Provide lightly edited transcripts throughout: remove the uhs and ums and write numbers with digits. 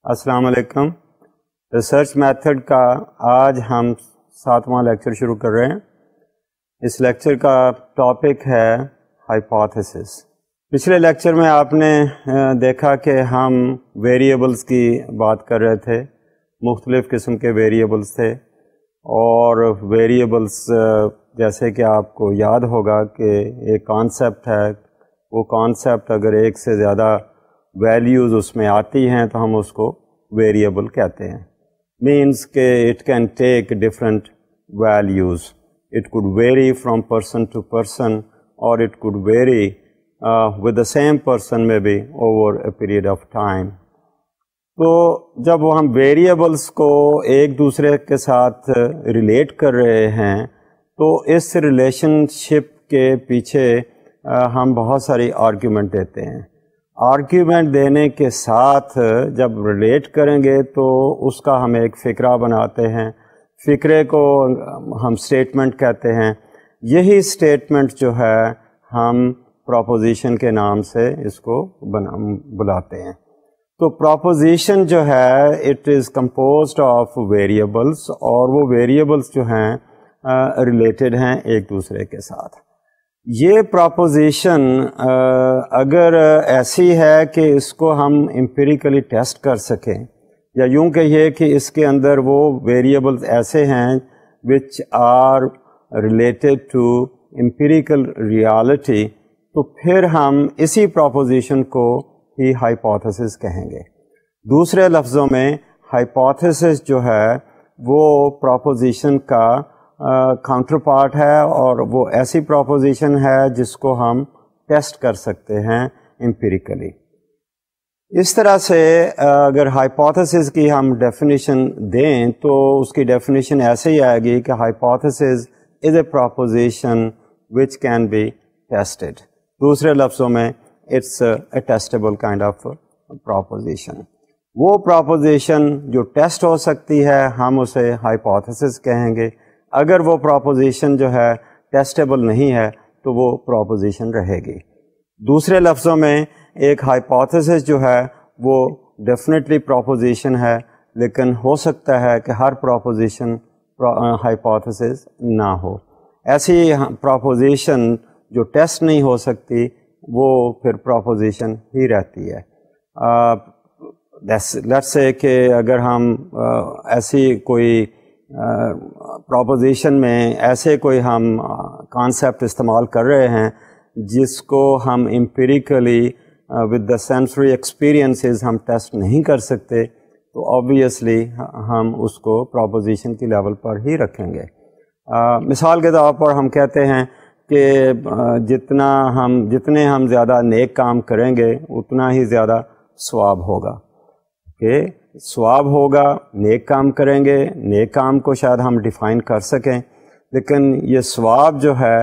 السلام علیکم. Research method کا آج ہم 7واں لیکچر شروع کر رہے ہیں. اس لیکچر کا ٹاپک ہے ہائپوتھیسس. پچھلے لیکچر میں آپ نے دیکھا کہ ہم ویریبلس کی بات کر رہے تھے. مختلف قسم کے ویریبلس تھے اور ویریبلس جیسے کہ آپ کو یاد ہوگا کہ ایک کانسیپٹ ہے. وہ کانسیپٹ اگر ایک سے زیادہ ویلیوز اس میں آتی ہیں تو ہم اس کو ویریبل کہتے ہیں. مینس کہ it can take different values. It could vary from person to person اور it could vary with the same person میں be over a period of time. تو جب ہم ویریبلس کو ایک دوسرے کے ساتھ ریلیٹ کر رہے ہیں تو اس ریلیشن شپ کے پیچھے ہم بہت ساری آرگیومنٹ دیتے ہیں. آرگیومنٹ دینے کے ساتھ جب ریلیٹ کریں گے تو اس کا ہم ایک فقرہ بناتے ہیں. فقرے کو ہم اسٹیٹمنٹ کہتے ہیں. یہی اسٹیٹمنٹ جو ہے ہم پروپوزیشن کے نام سے اس کو بلاتے ہیں. تو پروپوزیشن جو ہے it is composed of variables اور وہ ویریبلس جو ہیں ریلیٹڈ ہیں ایک دوسرے کے ساتھ. یہ پروپوزیشن اگر ایسی ہے کہ اس کو ہم امپیریکلی ٹیسٹ کر سکیں یا یوں کہیے کہ اس کے اندر وہ ویریبلز ایسے ہیں which are related to empirical reality تو پھر ہم اسی پروپوزیشن کو ہی ہائپوتھیسس کہیں گے. دوسرے لفظوں میں ہائپوتھیسس جو ہے وہ پروپوزیشن کا کاؤنٹر پارٹ ہے اور وہ ایسی پروپوزیشن ہے جس کو ہم ٹیسٹ کر سکتے ہیں امپیریکلی. اس طرح سے اگر ہائپوتھیسس کی ہم ڈیفینیشن دیں تو اس کی ڈیفینیشن ایسے ہی آئے گی کہ hypothesis is a proposition which can be tested. دوسرے لفظوں میں it's a testable kind of proposition. وہ پروپوزیشن جو ٹیسٹ ہو سکتی ہے ہم اسے ہائپوتھیسس کہیں گے. اگر وہ پروپوزیشن جو ہے ٹیسٹیبل نہیں ہے تو وہ پروپوزیشن رہے گی. دوسرے لفظوں میں ایک ہائپوتھیسس جو ہے وہ ڈیفینیٹلی پروپوزیشن ہے لیکن ہو سکتا ہے کہ ہر پروپوزیشن ہائپوتھیسس نہ ہو. ایسی پروپوزیشن جو ٹیسٹ نہیں ہو سکتی وہ پھر پروپوزیشن ہی رہتی ہے. لیٹس سے کہ اگر ہم ایسی کوئی پروپوزیشن میں ایسے کوئی ہم کانسیپٹ استعمال کر رہے ہیں جس کو ہم empirically with the sensory experiences ہم ٹیسٹ نہیں کر سکتے تو آبویسلی ہم اس کو پروپوزیشن کی لیول پر ہی رکھیں گے. مثال کے طور پر ہم کہتے ہیں کہ جتنے ہم زیادہ نیک کام کریں گے اتنا ہی زیادہ ثواب ہوگا. کہ ثواب ہوگا نیک کام کریں گے. نیک کام کو شاید ہم ڈیفائن کر سکیں لیکن یہ ثواب جو ہے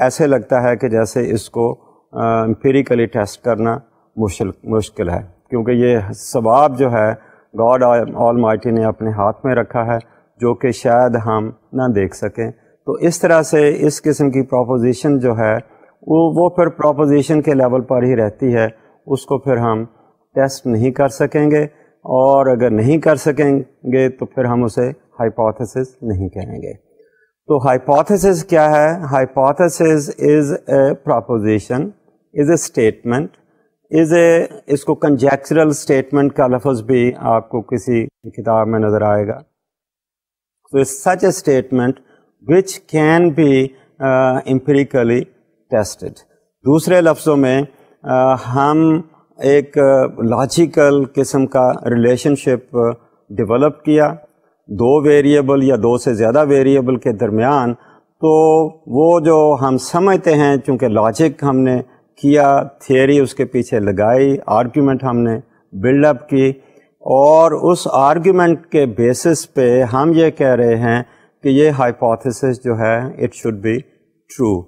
ایسے لگتا ہے کہ جیسے اس کو امپیریکلی ٹیسٹ کرنا مشکل ہے کیونکہ یہ ثواب جو ہے گاڈ آل مائٹی نے اپنے ہاتھ میں رکھا ہے جو کہ شاید ہم نہ دیکھ سکیں. تو اس طرح سے اس قسم کی پروپوزیشن جو ہے وہ پھر پروپوزیشن کے لیول پر ہی رہتی ہے. اس کو پھر ہم ٹیسٹ نہیں کر سکیں گے اور اگر نہیں کر سکیں گے تو پھر ہم اسے ہائپوتھیسس نہیں کہیں گے. تو ہائپوتھیسس کیا ہے؟ Hypothesis is a proposition, is a statement, اس کو کنجیکچرل اسٹیٹمنٹ کا لفظ بھی آپ کو کسی کتاب میں نظر آئے گا. تو it's such a statement which can be empirically tested. دوسرے لفظوں میں ہم ایک لاجیکل قسم کا ریلیشن شپ ڈیولپ کیا دو ویریبل یا دو سے زیادہ ویریبل کے درمیان. تو وہ جو ہم سمجھتے ہیں چونکہ لاجک ہم نے کیا، تھیوری اس کے پیچھے لگائی، آرگیومنٹ ہم نے بلڈ اپ کی اور اس آرگیومنٹ کے بیسس پہ ہم یہ کہہ رہے ہیں کہ یہ ہائپوتھیسس جو ہے it should be true.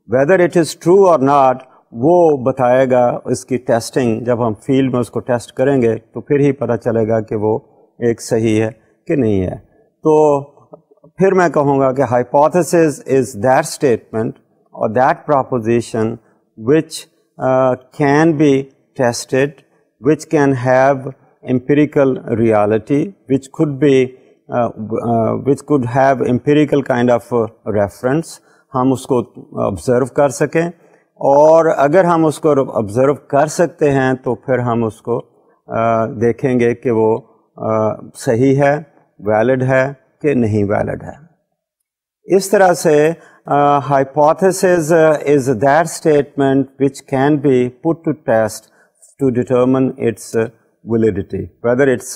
Whether it is true اور ناٹ وہ بتائے گا اس کی ٹیسٹنگ. جب ہم فیلڈ میں اس کو ٹیسٹ کریں گے تو پھر ہی پتہ چلے گا کہ وہ ایک صحیح ہے کہ نہیں ہے. تو پھر میں کہوں گا کہ ہائپوتھیسس از دیٹ اسٹیٹمنٹ اور that proposition which can be tested, which can have empirical reality which could have empirical kind of reference, ہم اس کو آبزرو کر سکیں, اور اگر ہم اس کو آبزرو کر سکتے ہیں تو پھر ہم اس کو دیکھیں گے کہ وہ صحیح ہے, ویلڈ ہے کہ نہیں ویلڈ ہے. اس طرح سے hypothesis is that statement which can be put to test to determine its validity, whether it's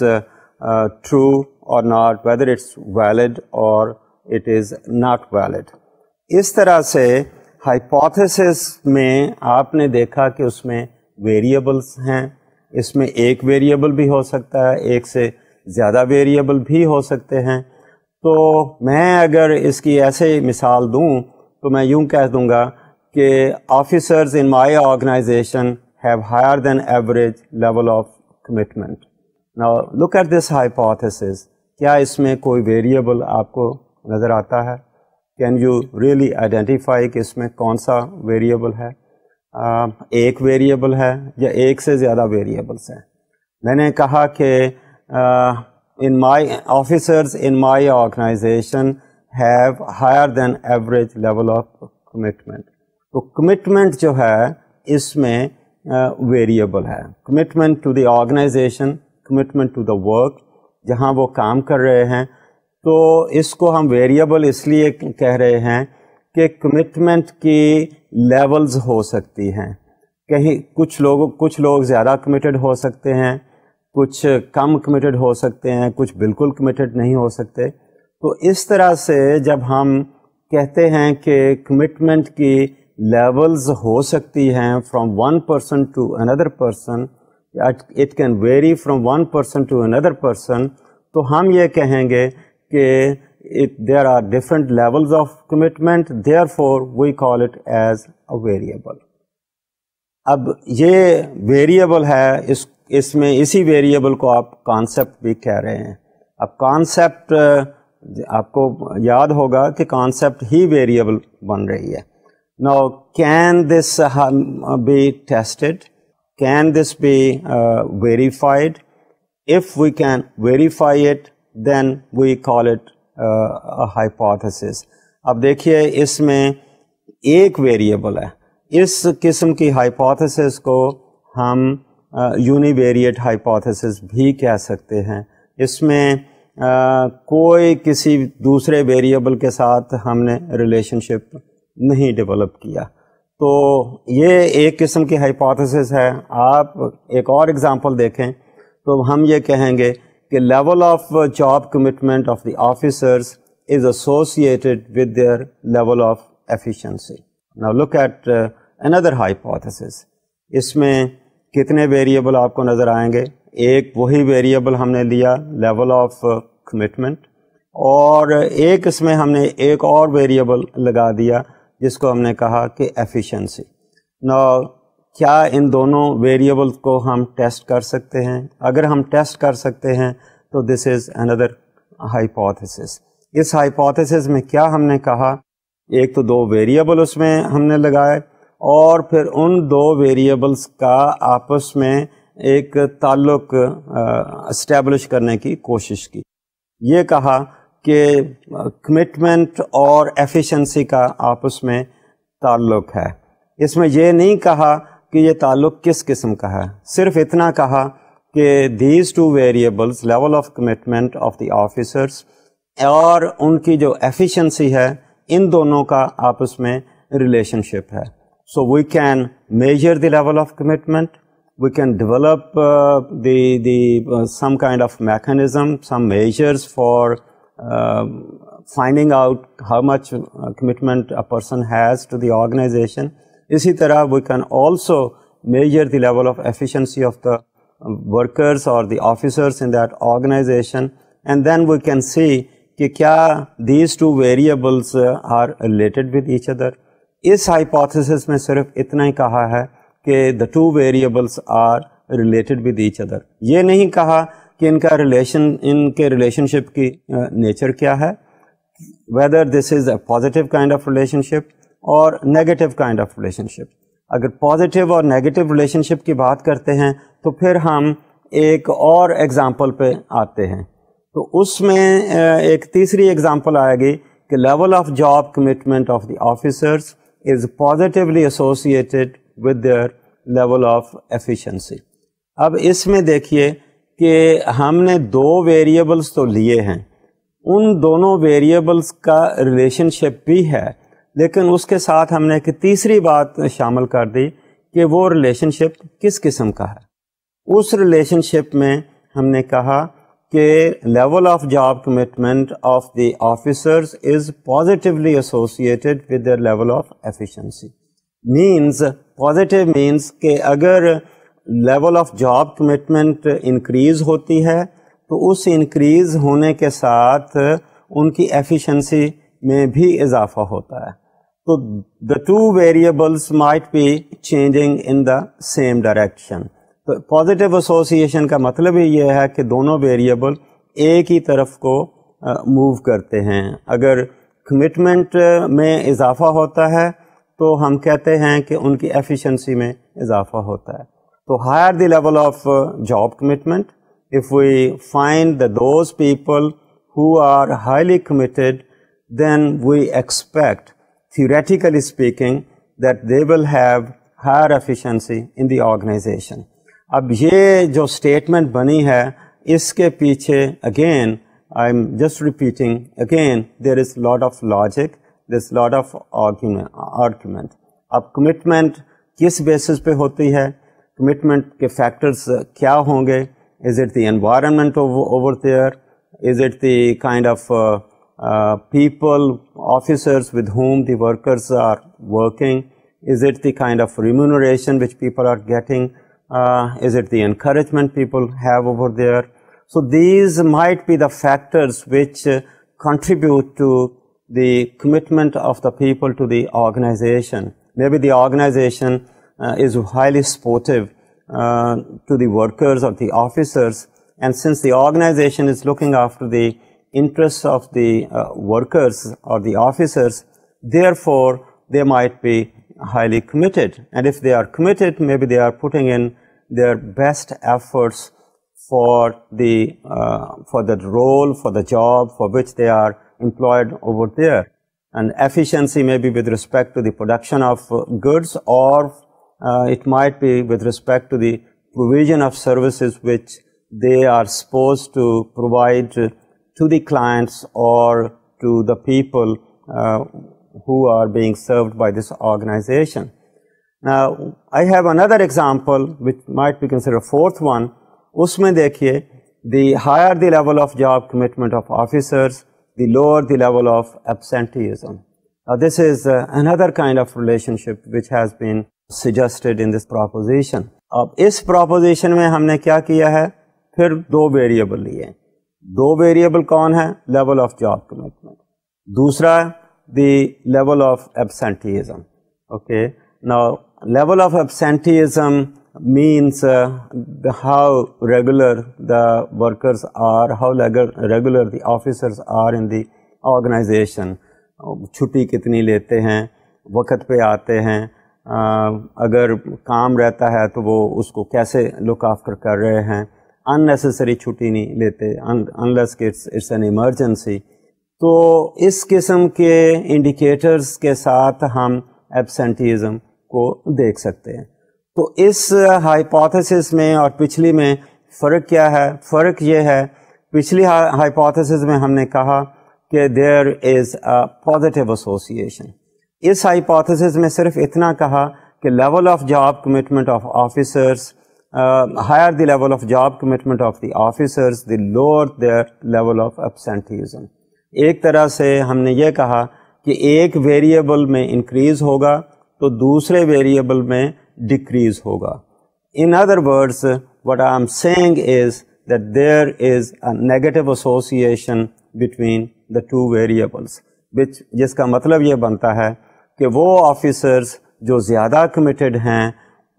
true or not, whether it's valid or it is not valid. اس طرح سے hypothesis میں آپ نے دیکھا کہ اس میں ویریبلس ہیں, اس میں ایک ویریبل بھی ہو سکتا ہے, ایک سے زیادہ ویریبل بھی ہو سکتے ہیں. تو میں اگر اس کی ایسے مثال دوں تو میں یوں کہہ دوں گا کہ officers in my organization have higher than average level of commitment. Now look at this hypothesis. کیا اس میں کوئی ویریبل آپ کو نظر آتا ہے؟ کین یو ریئلی آئیڈینٹیفائی کہ اس میں کون سا ویریبل ہے؟ ایک ویریبل ہے یا ایک سے زیادہ ویریبلس ہیں؟ میں نے کہا کہ officers in my organization have higher than average level of commitment. تو commitment جو ہے اس میں variable ہے. commitment to the organization, commitment to the work, جہاں وہ کام کر رہے ہیں. تو اس کو ہم variable اس لیے کہہ رہے ہیں کہ commitment کی levels ہو سکتی ہیں. کہیں کچھ لوگ زیادہ committed ہو سکتے ہیں, کچھ کم کمیٹڈ ہو سکتے ہیں, کچھ بالکل کمیٹڈ نہیں ہو سکتے. تو اس طرح سے جب ہم کہتے ہیں کہ کمٹمنٹ کی لیولز ہو سکتی ہیں from one person to another person, it can vary from one person to another person, تو ہم یہ کہیں گے کہ there are different levels of commitment, therefore we call it as a variable. اب یہ ویریبل ہے, اس میں اسی ویریبل کو آپ کانسیپٹ بھی کہہ رہے ہیں. اب کانسیپٹ آپ کو یاد ہوگا کہ کانسیپٹ ہی ویریبل بن رہی ہے. Now can this be tested, can this be verified? If we can verify it then we call it hypothesis. اب دیکھیے اس میں ایک ویریبل ہے. اس قسم کی ہائپوتھیسس کو ہم یونیویریٹ ہائپوتھیسس بھی کہہ سکتے ہیں. اس میں کوئی کسی دوسرے ویریبل کے ساتھ ہم نے ریلیشن شپ نہیں ڈیولپ کیا. تو یہ ایک قسم کی ہائپوتھیسس ہے. آپ ایک اور اگزامپل دیکھیں تو ہم یہ کہیں گے کہ level of job commitment of the officers is associated with their level of efficiency. Now look at another hypothesis. اس میں کتنے ویریبل آپ کو نظر آئیں گے؟ ایک وہی ویریبل ہم نے لیا لیول آف کمٹمنٹ, اور ایک اس میں ہم نے ایک اور ویریبل لگا دیا جس کو ہم نے کہا کہ ایفیشنسی. ناؤ کیا ان دونوں ویریبلس کو ہم ٹیسٹ کر سکتے ہیں؟ اگر ہم ٹیسٹ کر سکتے ہیں تو دس از another hypothesis. اس ہائپوتھیسس میں کیا ہم نے کہا؟ ایک تو دو ویریبل اس میں ہم نے لگائے, اور پھر ان دو ویریبلس کا آپس میں ایک تعلق اسٹیبلش کرنے کی کوشش کی. یہ کہا کہ کمٹمنٹ اور ایفیشنسی کا آپس میں تعلق ہے. اس میں یہ نہیں کہا کہ یہ تعلق کس قسم کا ہے, صرف اتنا کہا کہ these two variables level of commitment of the officers اور ان کی جو ایفیشنسی ہے, ان دونوں کا آپس میں ریلیشن شپ ہے. So we can measure the level of commitment, we can develop some kind of mechanism, some measures for finding out how much commitment a person has to the organization. اسی طرح we can also measure the level of efficiency of the workers or the officers in that organization, and then we can see کہ کیا these two variables are related with each other. اس hypothesis میں صرف اتنا ہی کہا ہے کہ the two variables are related with each other. یہ نہیں کہا کہ ان کے ریلیشن شپ کی نیچر کیا ہے, whether this is a positive kind of relationship or negative kind of relationship. اگر پازیٹیو اور نیگیٹو ریلیشن شپ کی بات کرتے ہیں تو پھر ہم ایک اور ایگزامپل پہ آتے ہیں. تو اس میں ایک تیسری ایگزامپل آئے گی کہ level of job commitment of the officers is positively associated with their level of efficiency. اب اس میں دیکھیے کہ ہم نے 2 ویریبلس تو لیے ہیں, ان دونوں ویریبلس کا ریلیشن شپ بھی ہے, لیکن اس کے ساتھ ہم نے ایک تیسری بات شامل کر دی کہ وہ ریلیشن شپ کس قسم کا ہے. اس ریلیشن شپ میں ہم نے کہا کہ level of job commitment of the officers is positively associated with their level of efficiency. Means positive means کہ اگر level of job commitment increase ہوتی ہے تو اس انکریز ہونے کے ساتھ ان کی ایفیشنسی میں بھی اضافہ ہوتا ہے. تو the 2 variables might be changing in the same direction. تو پازیٹیو ایسوسیشن کا مطلب ہی یہ ہے کہ دونوں ویریبل ایک ہی طرف کو موو کرتے ہیں. اگر کمٹمنٹ میں اضافہ ہوتا ہے تو ہم کہتے ہیں کہ ان کی ایفیشنسی میں اضافہ ہوتا ہے. تو higher the level of job commitment, if we find that those people who are highly committed, then we expect, theoretically speaking, that they will have higher efficiency in the organization. اب یہ جو statement بنی ہے اس کے پیچھے again I am just repeating again there is lot of logic, there is lot of argument. اب commitment کس basis پہ ہوتی ہے, کمٹمنٹ کے فیکٹرز کیا ہوں گے, is it the environment over there, is it the kind of people, officers with whom the workers are working, is it the kind of remuneration which people are getting, is it the encouragement people have over there. So these might be the factors which contribute to the commitment of the people to the organization. Maybe the organization is highly supportive to the workers or the officers, and since the organization is looking after the interests of the workers or the officers, therefore they might be highly committed. And if they are committed, maybe they are putting in their best efforts for the role, for the job for which they are employed over there. And efficiency may be with respect to the production of goods, or it might be with respect to the provision of services which they are supposed to provide to the clients or to the people who are being served by this organization. Now, I have another example which might be considered a fourth one. Usme dekhiye, the higher the level of job commitment of officers, the lower the level of absenteeism. Now, this is another kind of relationship which has been suggested in this proposition. اب اس proposition میں ہم نے کیا کیا ہے, پھر 2 variable لیے. 2 variable کون ہے, لیول آف جاب کمٹمنٹ, دوسرا دی level of absenteeism. Okay, now level of absenteeism means how regular the workers are, how regular the officers are in the organization. چھٹی کتنی لیتے ہیں, وقت پہ آتے ہیں, اگر کام رہتا ہے تو وہ اس کو کیسے لک آفٹر کر رہے ہیں, unnecessary چھٹی نہیں لیتے unless it's an emergency. تو اس قسم کے انڈیکیٹرز کے ساتھ ہم ایبسینٹیزم کو دیکھ سکتے ہیں. تو اس ہائپوتھیسس میں اور پچھلی میں فرق کیا ہے؟ فرق یہ ہے, پچھلی ہائپوتھیسس میں ہم نے کہا کہ there is a positive association. اس ہائپوتھیسس میں صرف اتنا کہا کہ level of job commitment of officers, higher the level of job commitment of the officers, the lower their level of absenteeism. ایک طرح سے ہم نے یہ کہا کہ ایک ویریبل میں انکریز ہوگا تو دوسرے ویریبل میں ڈیکریز ہوگا. In other words, what I am saying is that there is a negative association between the two variables, جس کا مطلب یہ بنتا ہے کہ وہ آفیسرز جو زیادہ کمیٹڈ ہیں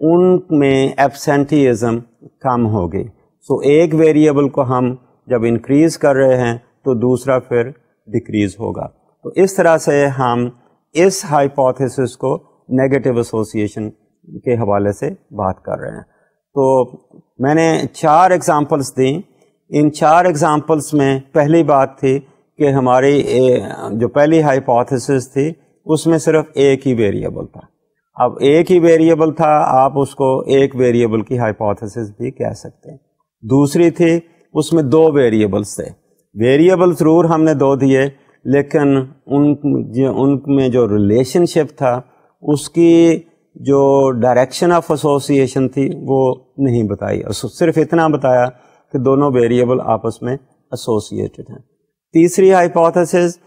ان میں ایبسینٹیزم کم ہوگی. سو ایک ویریبل کو ہم جب انکریز کر رہے ہیں تو دوسرا پھر ڈیکریز ہوگا. تو اس طرح سے ہم اس ہائپوتھیسس کو نیگیٹو ایسوسیشن کے حوالے سے بات کر رہے ہیں. تو میں نے 4 ایگزامپلس دیں. ان 4 ایگزامپلس میں پہلی بات تھی کہ ہماری جو پہلی ہائپوتھیسس تھی اس میں صرف ایک ہی ویریبل تھا. اب ایک ہی ویریبل تھا، آپ اس کو ایک ویریبل کی ہائپوتھیسس بھی کہہ سکتے ہیں. دوسری تھی اس میں 2 ویریبلس تھے. ویریبل ضرور ہم نے 2 دیے، لیکن ان میں جو ریلیشن شپ تھا اس کی جو ڈائریکشن آف ایسوسیشن تھی وہ نہیں بتائی، صرف اتنا بتایا کہ دونوں ویریبل آپس میں ایسوسیٹڈ ہیں. تیسری ہائپوتھیسس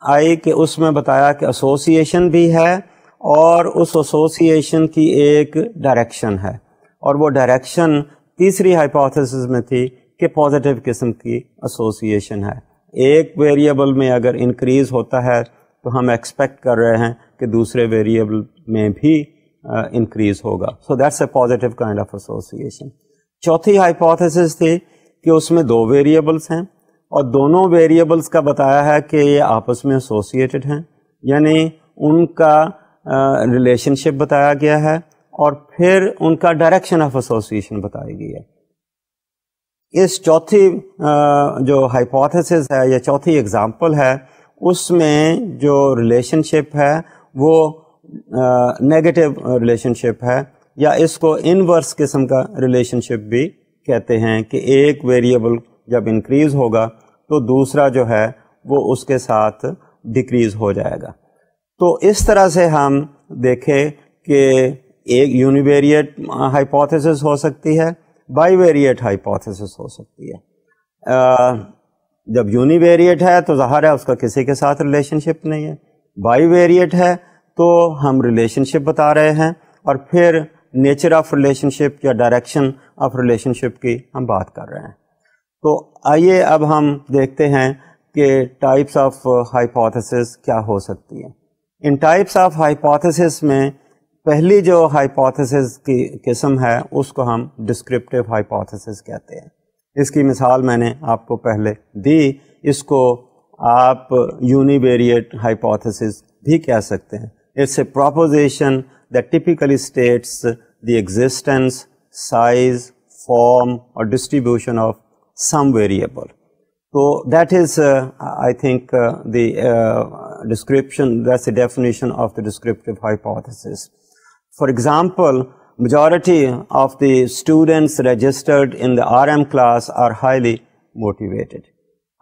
آئی کہ اس میں بتایا کہ ایسوسیشن بھی ہے اور اس ایسوسیشن کی ایک ڈائریکشن ہے، اور وہ ڈائریکشن تیسری ہائپوتھیسس میں تھی کہ پازیٹیو قسم کی ایسوسیشن ہے. ایک ویریبل میں اگر انکریز ہوتا ہے تو ہم ایکسپیکٹ کر رہے ہیں کہ دوسرے ویریبل میں بھی انکریز ہوگا. So that's a positive kind of association. چوتھی ہائپوتھیسس تھی کہ اس میں 2 ویریبلس ہیں اور دونوں ویریبلس کا بتایا ہے کہ یہ آپس میں ایسوسیٹڈ ہیں، یعنی ان کا ریلیشن شپ بتایا گیا ہے اور پھر ان کا ڈائریکشن آف ایسوسیشن بتائی گئی ہے. اس چوتھی جو ہائپوتھیسس ہے یا چوتھی ایگزامپل ہے اس میں جو ریلیشن شپ ہے وہ نیگیٹو ریلیشن شپ ہے، یا اس کو انورس قسم کا ریلیشن شپ بھی کہتے ہیں کہ ایک ویریبل جب انکریز ہوگا تو دوسرا جو ہے وہ اس کے ساتھ ڈیکریز ہو جائے گا. تو اس طرح سے ہم دیکھیں کہ ایک یونیویریٹ ہائپوتھیسس ہو سکتی ہے، بائی ویریٹ ہائپوتھیسس ہو سکتی ہے. جب یونیویریٹ ہے تو ظاہر ہے اس کا کسی کے ساتھ ریلیشن شپ نہیں ہے. بائی ویریٹ ہے تو ہم ریلیشن شپ بتا رہے ہیں اور پھر نیچر آف ریلیشن شپ یا ڈائریکشن آف ریلیشن شپ کی ہم بات کر رہے ہیں. تو آئیے اب ہم دیکھتے ہیں کہ ٹائپس آف ہائپوتھیسس کیا ہو سکتی ہیں. ان ٹائپس آف ہائپوتھیسس میں پہلی جو ہائپوتھیسس کی قسم ہے اس کو ہم ڈسکرپٹیو ہائپوتھیسس کہتے ہیں. اس کی مثال میں نے آپ کو پہلے دی. اس کو آپ یونیویریٹ ہائپوتھیسس بھی کہہ سکتے ہیں. It's a proposition that typically states the existence, size, form or distribution of some variable. So that is I think the description, that's the definition of the descriptive hypothesis. For example, majority of the students registered in the RM class are highly motivated.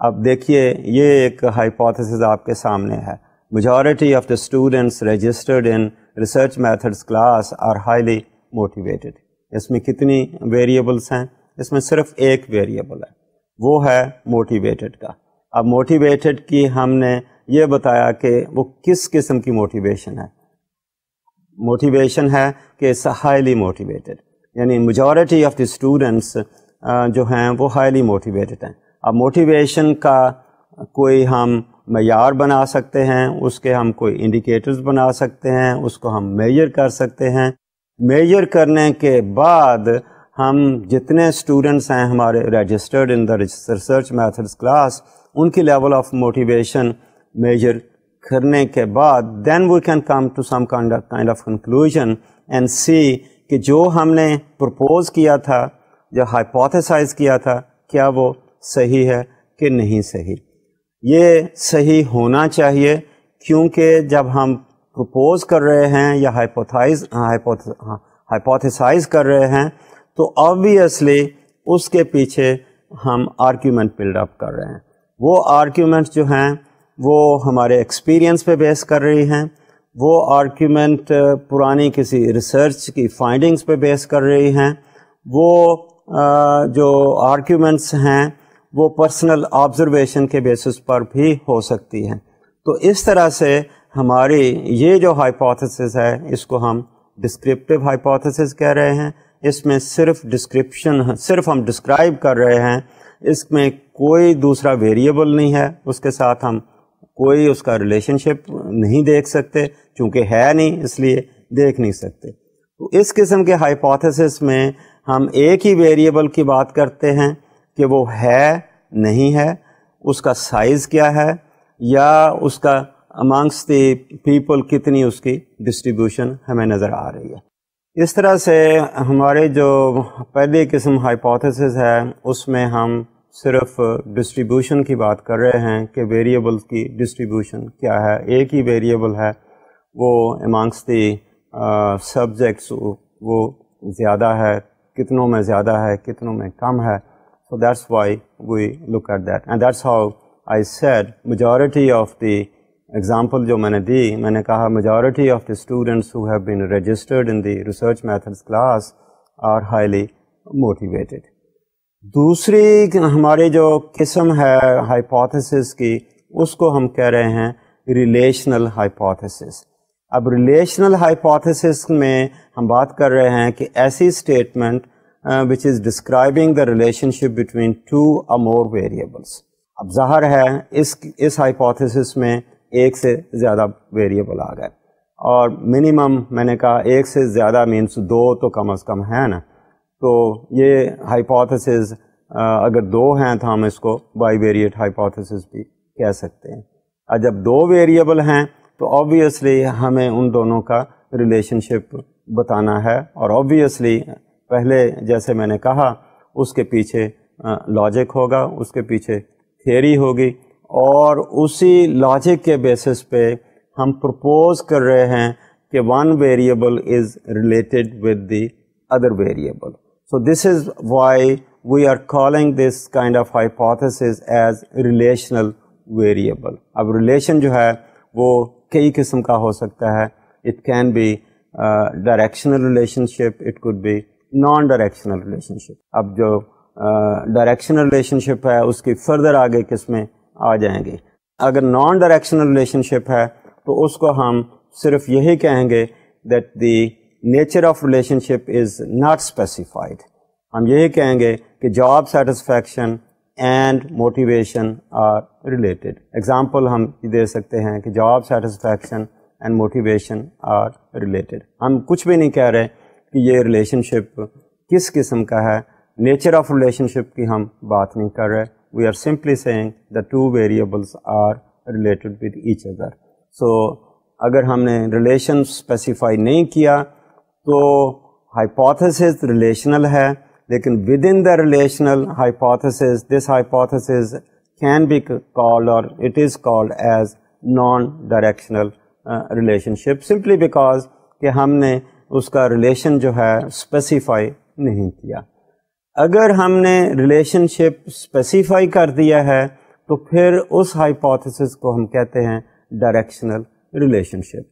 اب دیکھیے یہ ایک hypothesis آپ کے سامنے ہے. Majority of the students registered in research methods class are highly motivated. اس میں کتنی ویریبلس ہیں؟ اس میں صرف ایک ویریبل ہے، وہ ہے موٹیویٹڈ کا. اب موٹیویٹڈ کی ہم نے یہ بتایا کہ وہ کس قسم کی موٹیویشن ہے. موٹیویشن ہے کہ it's highly motivated، یعنی majority of the students جو ہیں وہ highly motivated ہیں. اب موٹیویشن کا کوئی ہم معیار بنا سکتے ہیں، اس کے ہم کوئی انڈیکیٹرز بنا سکتے ہیں، اس کو ہم میجر کر سکتے ہیں. میجر کرنے کے بعد ہم جتنے اسٹوڈنٹس ہیں ہمارے registered in the research methods class, ان کی لیول آف موٹیویشن میجر کرنے کے بعد then we can come to some kind of conclusion and see کہ جو ہم نے پرپوز کیا تھا، جو ہائپوتھیسائز کیا تھا، کیا وہ صحیح ہے کہ نہیں صحیح. یہ صحیح ہونا چاہیے کیونکہ جب ہم پرپوز کر رہے ہیں یا ہائپوتھیسائز کر رہے ہیں تو آبویسلی اس کے پیچھے ہم آرگیومنٹ بلڈ اپ کر رہے ہیں. وہ آرگیومنٹ جو ہیں وہ ہمارے ایکسپیرینس پہ بیس کر رہی ہیں، وہ آرگیومنٹ پرانی کسی ریسرچ کی فائنڈنگز پہ بیس کر رہی ہیں، وہ جو آرگیومنٹس ہیں وہ پرسنل آبزرویشن کے بیسس پر بھی ہو سکتی ہیں. تو اس طرح سے ہماری یہ جو ہائپوتھیسس ہے اس کو ہم ڈسکرپٹیو ہائپوتھیسس کہہ رہے ہیں. اس میں صرف ڈسکرپشن، صرف ہم ڈسکرائب کر رہے ہیں، اس میں کوئی دوسرا ویریبل نہیں ہے، اس کے ساتھ ہم کوئی اس کا ریلیشن شپ نہیں دیکھ سکتے، چونکہ ہے نہیں اس لیے دیکھ نہیں سکتے. تو اس قسم کے ہائپوتھیسس میں ہم ایک ہی ویریبل کی بات کرتے ہیں کہ وہ ہے نہیں ہے، اس کا سائز کیا ہے، یا اس کا امانگس دی پیپل کتنی اس کی ڈسٹریبیوشن ہمیں نظر آ رہی ہے. اس طرح سے ہمارے جو پہلی قسم ہائپوتھیسس ہے اس میں ہم صرف ڈسٹریبیوشن کی بات کر رہے ہیں کہ ویریبل کی ڈسٹریبیوشن کیا ہے. ایک ہی ویریبل ہے وہ امانگس دی سبجیکٹس وہ زیادہ ہے, کتنوں میں زیادہ ہے کتنوں میں کم ہے. So that's why we look at that, and that's how I said majority of the example جو میں نے دی, میں نے کہا majority of the students who have been registered in the research methods class are highly motivated. دوسری ہماری جو قسم ہے ہائپوتھیسس کی اس کو ہم کہہ رہے ہیں ریلیشنل ہائپوتھیسس. اب ریلیشنل ہائپوتھیسس میں ہم بات کر رہے ہیں کہ ایسی statement which is describing the relationship between two or more variables. اب ظاہر ہے اس ہائپوتھیسس میں ایک سے زیادہ ویریبل آ گئے, اور منیمم میں نے کہا ایک سے زیادہ مینس دو تو کم از کم ہے نا. تو یہ ہائپوتھیسس اگر دو ہیں تو ہم اس کو بائی ویریٹ ہائپوتھیسس بھی کہہ سکتے ہیں. اور جب دو ویریبل ہیں تو آبویسلی ہمیں ان دونوں کا ریلیشن شپ بتانا ہے, اور آبویسلی پہلے جیسے میں نے کہا اس کے پیچھے لاجک ہوگا, اس کے پیچھے تھیوری ہوگی, اور اسی لاجک کے بیسس پہ ہم پرپوز کر رہے ہیں کہ one variable is related with the other variable. So this is why we are calling this kind of hypothesis as relational variable. اب ریلیشن جو ہے وہ کئی قسم کا ہو سکتا ہے. It can be directional relationship, it could be non directional relationship. اب جو ڈائریکشنل ریلیشن شپ ہے اس کی فردر آگے قسمیں آ جائیں گی. اگر نان ڈائریکشنل ریلیشن شپ ہے تو اس کو ہم صرف یہی کہیں گے that the nature of relationship is not specified. ہم یہی کہیں گے کہ job satisfaction and motivation are related. Example ہم دے سکتے ہیں کہ job satisfaction and motivation are related. ہم کچھ بھی نہیں کہہ رہے کہ یہ ریلیشن شپ کس قسم کا ہے, نیچر آف ریلیشن شپ کی ہم بات نہیں کر رہے. We are simply saying the two variables are related with each other. So اگر ہم نے ریلیشن اسپیسیفائی نہیں کیا تو ہائپوتھیسس ریلیشنل ہے, لیکن within the relational hypothesis this hypothesis can be called اور it is called as non directional relationship, simply because کہ ہم نے اس کا ریلیشن جو ہے اسپیسیفائی نہیں کیا. اگر ہم نے ریلیشن شپ اسپیسیفائی کر دیا ہے تو پھر اس ہائپوتھیسس کو ہم کہتے ہیں directional relationship.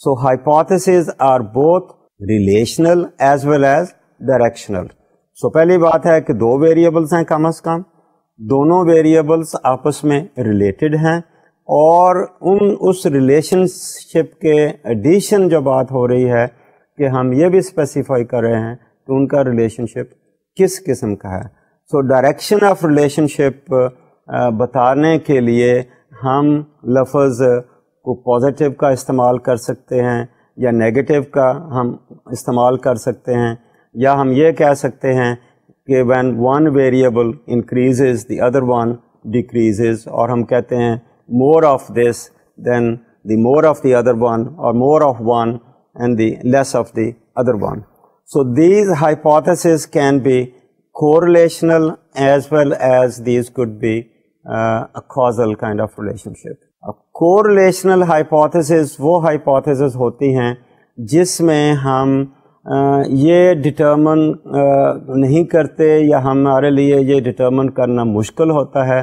So hypotheses are both relational as well as directional. So پہلی بات ہے کہ دو ویریبلس ہیں کم از کم, دونوں ویریبلس آپس میں ریلیٹڈ ہیں, اور اس ریلیشن شپ کے ایڈیشن جو بات ہو رہی ہے کہ ہم یہ بھی اسپیسیفائی کر رہے ہیں کہ ان کا ریلیشن شپ کس قسم کا ہے. سو ڈائریکشن آف ریلیشن شپ بتانے کے لیے ہم لفظ کو پازیٹیو کا استعمال کر سکتے ہیں یا نیگیٹو کا ہم استعمال کر سکتے ہیں, یا ہم یہ کہہ سکتے ہیں کہ when one variable increases the other one decreases, اور ہم کہتے ہیں more of this than the more of the other one, or more of one and the less of the other one. So these hypotheses can be correlational as well as these could be a causal kind of relationship. correlational hypothesis وہ hypothesis ہوتی ہیں جس میں ہم یہ determine نہیں کرتے یا ہمارے لیے یہ ڈٹرمن کرنا مشکل ہوتا ہے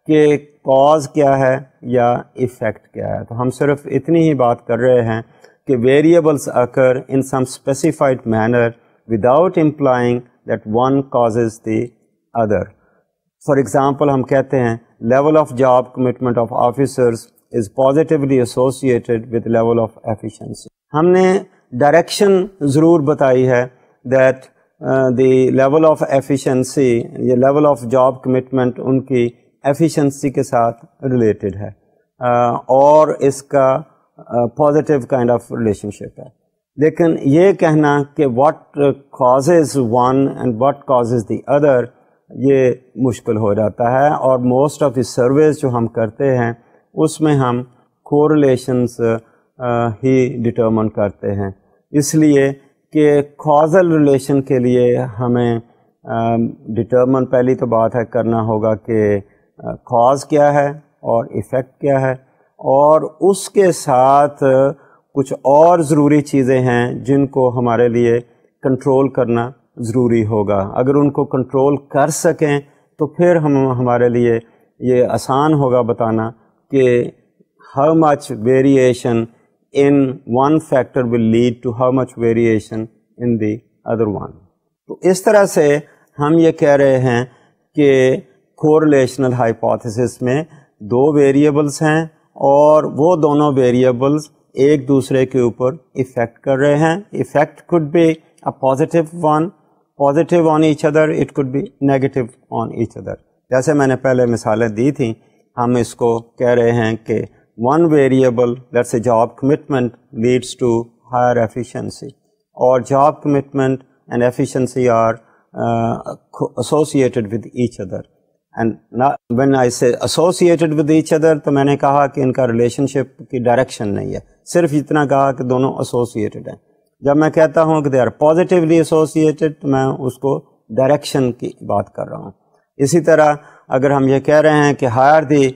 کہ کاز کیا ہے یا ایفیکٹ کیا ہے. تو ہم صرف اتنی ہی بات کر رہے ہیں کہ variables occur in some specified manner without implying that one causes the other. For example, ہم کہتے ہیں level of job commitment of officers is positively associated with level of efficiency. ہم نے ڈائریکشن ضرور بتائی ہے that the level of efficiency یا level of job commitment ان کی efficiency کے ساتھ related ہے اور اس کا positive kind of relationship ہے. لیکن یہ کہنا کہ what causes one and what causes the other یہ مشکل ہو جاتا ہے, اور موسٹ آف دی سرویز جو ہم کرتے ہیں اس میں ہم correlations ہی ڈٹرمن کرتے ہیں. اس لیے کہ کازل ریلیشن کے لیے ہمیں ڈٹرمن پہلی تو بات ہے کرنا ہوگا کہ کاز کیا ہے اور ایفیکٹ کیا ہے، اور اس کے ساتھ کچھ اور ضروری چیزیں ہیں جن کو ہمارے لیے کنٹرول کرنا ضروری ہوگا. اگر ان کو کنٹرول کر سکیں تو پھر ہمارے لیے یہ آسان ہوگا بتانا کہ how much variation in one factor will lead to how much variation in the other one. تو اس طرح سے ہم یہ کہہ رہے ہیں کہ correlational hypothesis میں دو ویریبلس ہیں اور وہ دونوں ویریبلس ایک دوسرے کے اوپر افیکٹ کر رہے ہیں. Effect could be a positive on each other, it could be negative on each other. جیسے میں نے پہلے مثالیں دی تھیں، ہم اس کو کہہ رہے ہیں کہ one variable, let's say job commitment, leads to higher efficiency, or job commitment and efficiency are associated with each other. And now, when I say associated with each other, تو میں نے کہا کہ ان کا ریلیشنشپ کی ڈائریکشن نہیں ہے، صرف اتنا کہا کہ دونوں associated ہیں. جب میں کہتا ہوں کہ they are positively associated تو میں اس کو ڈائریکشن کی بات کر رہا ہوں. اسی طرح اگر ہم یہ کہہ رہے ہیں کہ higher the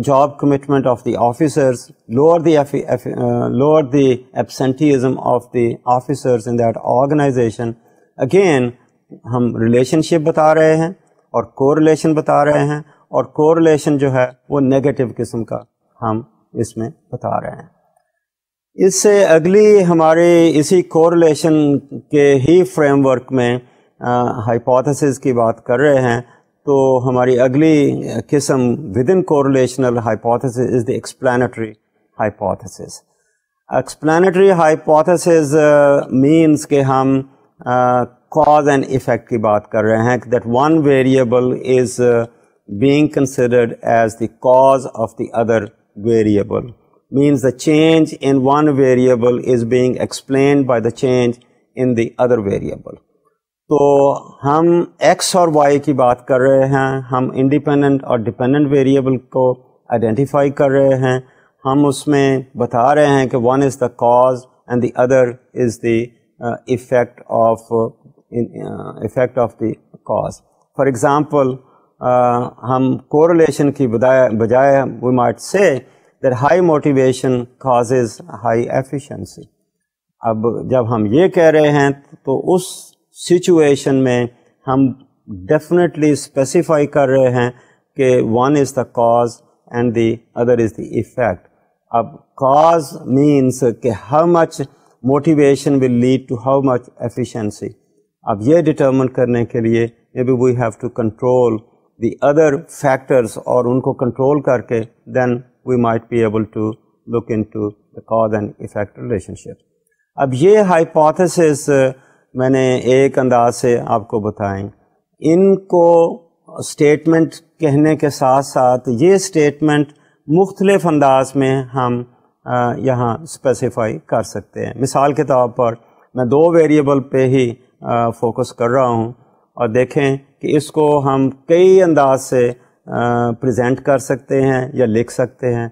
job commitment of the officers, lower the absenteeism of the officers in that organization, again ہم relationship بتا رہے ہیں اور correlation بتا رہے ہیں، اور correlation جو ہے وہ negative قسم کا ہم اس میں بتا رہے ہیں. اس سے اگلی ہمارے اسی correlation کے ہی فریم ورک میں hypothesis کی بات کر رہے ہیں، تو ہماری اگلی قسم within correlational hypothesis is the explanatory hypothesis. Explanatory hypothesis means کہ ہم cause and effect کی بات کر رہے ہیں، that one variable is being considered as the cause of the other variable. Means the change in one variable is being explained by the change in the other variable. تو ہم x اور Y کی بات کر رہے ہیں، ہم independent اور ڈپینڈنٹ ویریبل کو آئیڈینٹیفائی کر رہے ہیں، ہم اس میں بتا رہے ہیں کہ one is the cause and the other is the effect of the cause. For example ہم کوریلیشن کی بجائے we might say that high motivation causes high efficiency. اب جب ہم یہ کہہ رہے ہیں تو اس سچویشن میں ہم ڈیفینیٹلی اسپیسیفائی کر رہے ہیں کہ one is the cause and the other is the effect. اب کاز مینس کہ how much motivation will lead to how much efficiency. اب یہ ڈٹرمن کرنے کے لیے maybe we have to control the other factors, اور ان کو کنٹرول کر کے then we might be able to look into the cause and effect relationship. اب یہ ہائپوتھیسس میں نے ایک انداز سے آپ کو بتائیں. ان کو اسٹیٹمنٹ کہنے کے ساتھ ساتھ یہ اسٹیٹمنٹ مختلف انداز میں ہم یہاں اسپیسیفائی کر سکتے ہیں. مثال کے طور پر میں دو ویریبل پہ ہی فوکس کر رہا ہوں، اور دیکھیں کہ اس کو ہم کئی انداز سے پریزنٹ کر سکتے ہیں یا لکھ سکتے ہیں.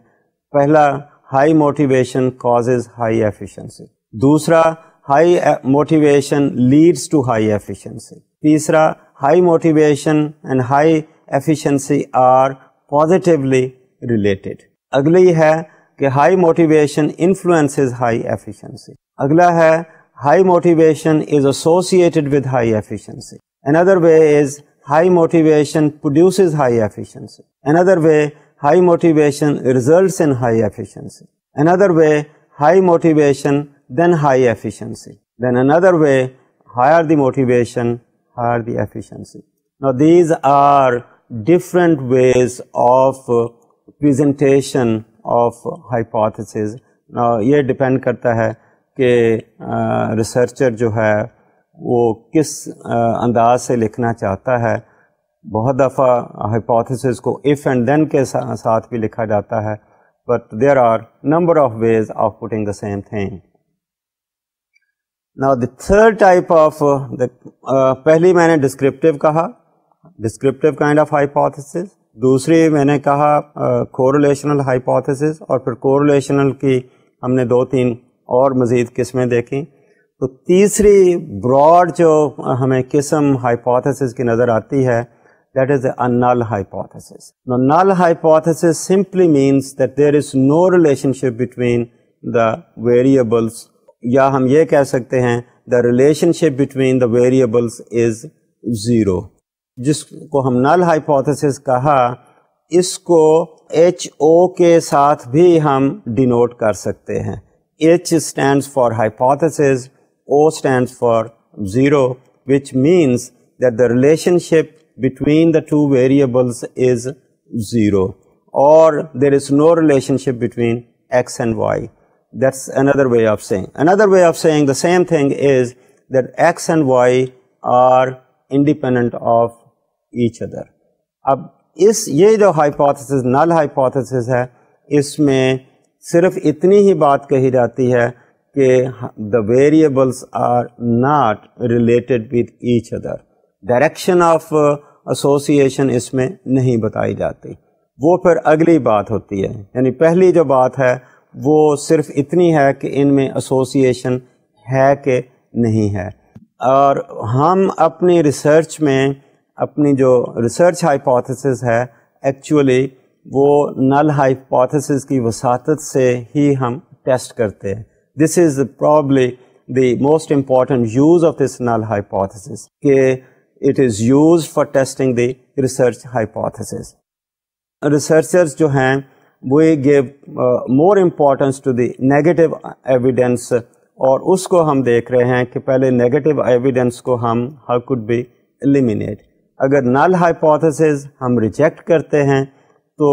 پہلا، high motivation causes high efficiency. دوسرا، high motivation leads to high efficiency. تیسرا، high motivation and high efficiency are positively related. اگلی ہے کہ high motivation influences high efficiency. اگلا ہے high motivation is associated with high efficiency. Another way is high motivation produces high efficiency. Another way, high motivation results in high efficiency. Another way, high motivation then high efficiency. Then another way, higher the motivation, higher the efficiency. Now these are different ways of presentation of hypothesis. Now یہ depend کرتا ہے کہ researcher جو ہے وہ کس انداز سے لکھنا چاہتا ہے. بہت دفعہ ہائپوتھیسس کو if and then کے ساتھ بھی لکھا جاتا ہے, but there are number of ways of putting the same thing. Now the third type of پہلی میں نے descriptive کہا, descriptive kind of hypothesis. دوسری میں نے کہا correlational hypothesis, اور پھر correlational کی ہم نے 2-3 اور مزید قسمیں دیکھیں. تو تیسری براڈ جو ہمیں قسم ہائپوتھیسس کی نظر آتی ہے that is a null hypothesis. Now, null hypothesis simply means that there is no relationship between the variables, یا ہم یہ کہہ سکتے ہیں the relationship between the variables is zero. جس کو ہم null hypothesis کہا, اس کو HO کے ساتھ بھی ہم ڈینوٹ کر سکتے ہیں. H stands for hypothesis, O stands for zero, which means that the relationship between the two variables is zero, or there is no relationship between x and y. That's another way of saying. Another way of saying the same thing is that x and y are independent of each other. اب یہ جو hypothesis, null hypothesis ہے, اس میں صرف اتنی ہی بات کہی جاتی ہے کہ the variables are not related with each other. Direction of association اس میں نہیں بتائی جاتی. وہ پھر اگلی بات ہوتی ہے. یعنی پہلی جو بات ہے وہ صرف اتنی ہے کہ ان میں ایسوسیشن ہے کہ نہیں ہے. اور ہم اپنی ریسرچ میں اپنی جو ریسرچ ہائپوتھیسس ہے ایکچولی وہ نل ہائپوتھیسس کی وساطت سے ہی ہم ٹیسٹ کرتے ہیں. This is probably the most important use of this null hypothesis کہ it is used for testing the research hypothesis. Researchers جو ہیں وہ give more importance to the negative evidence, اور اس کو ہم دیکھ رہے ہیں کہ پہلے negative evidence کو ہم how could be eliminate. اگر null hypothesis ہم reject کرتے ہیں تو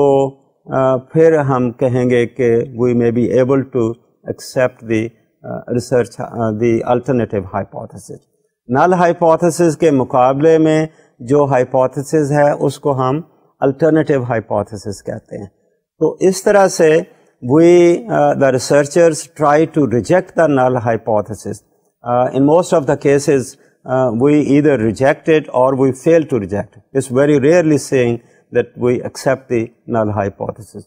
پھر ہم کہیں گے کہ we may be able to accept the research the alternative hypothesis. Null hypothesis کے مقابلے میں جو ہائپوتھیسس ہے اس کو ہم الٹرنیٹیو ہائپوتھیسس کہتے ہیں. تو اس طرح سے the researchers try to reject the null hypothesis. In most of the cases we either reject it or we fail to reject it. It's very rarely saying that we accept the null hypothesis.